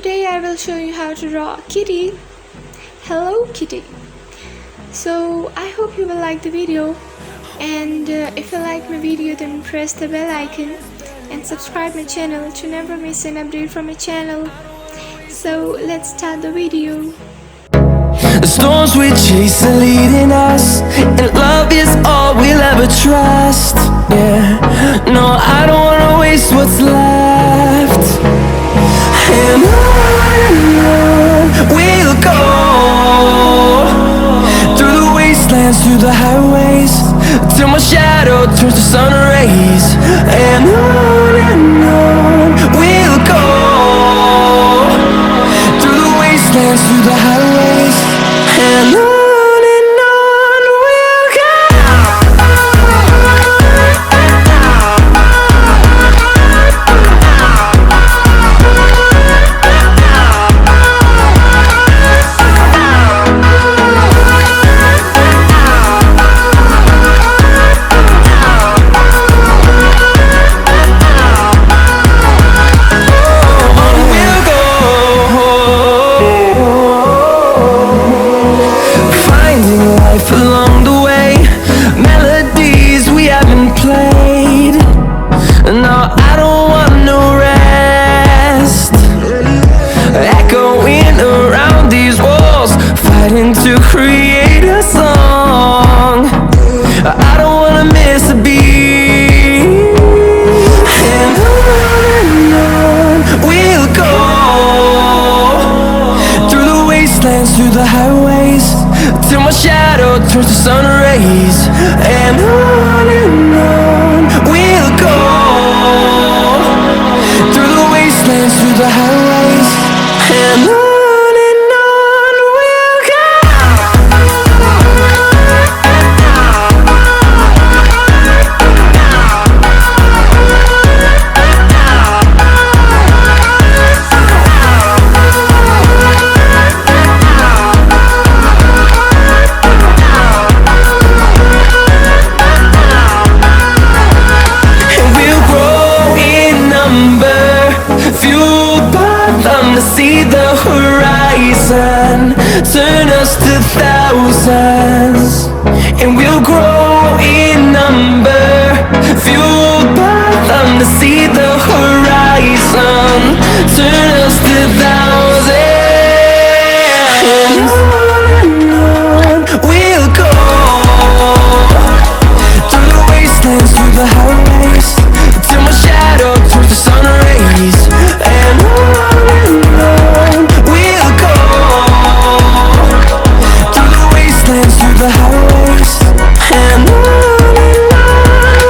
today I will show you how to draw kitty. Hello Kitty. So I hope you will like the video, and if you like my video then press the bell icon and subscribe my channel to never miss an update from my channel. So let's start the video. The storms we chase are leading us, and love is all we'll ever trust. Yeah, no, I don't wanna waste what's left. And on we'll go, through the wastelands, through the highways, till my shadow turns to sun rays. And on we'll go, through the wastelands, through the highways, and on we'll go. Along the way, melodies we haven't played. No, I don't want no rest. Echoing around these walls, fighting to create a song. I don't wanna miss a beat. And on we'll go, through the wastelands, through the highways, till my shadow turns to sun rays. And on we'll go, through the wastelands, through the highways, and on we'll go. See the horizon turn us to thousands, and we'll grow in number, fueled by them to see the horizon turn us to thousands. And on we'll go, through the wastelands, through the highways, till my shadow turns to sun rays. And on we'll go, through the wastelands, through the highways, and on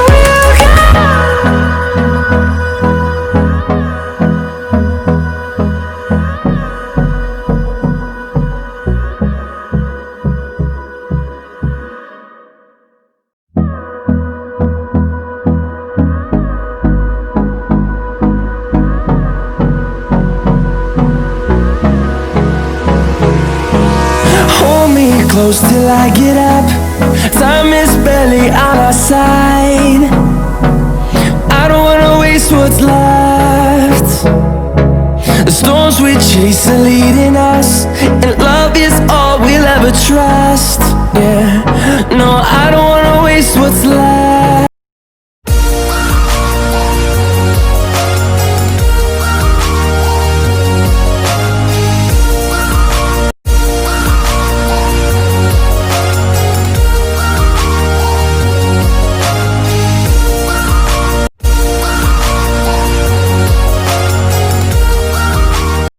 we'll go. Hold me close till I get up. Time is barely on our side. I don't wanna waste what's left. The storms we chase are leading us, and love is all we'll ever trust. Yeah, no, I don't wanna waste what's left.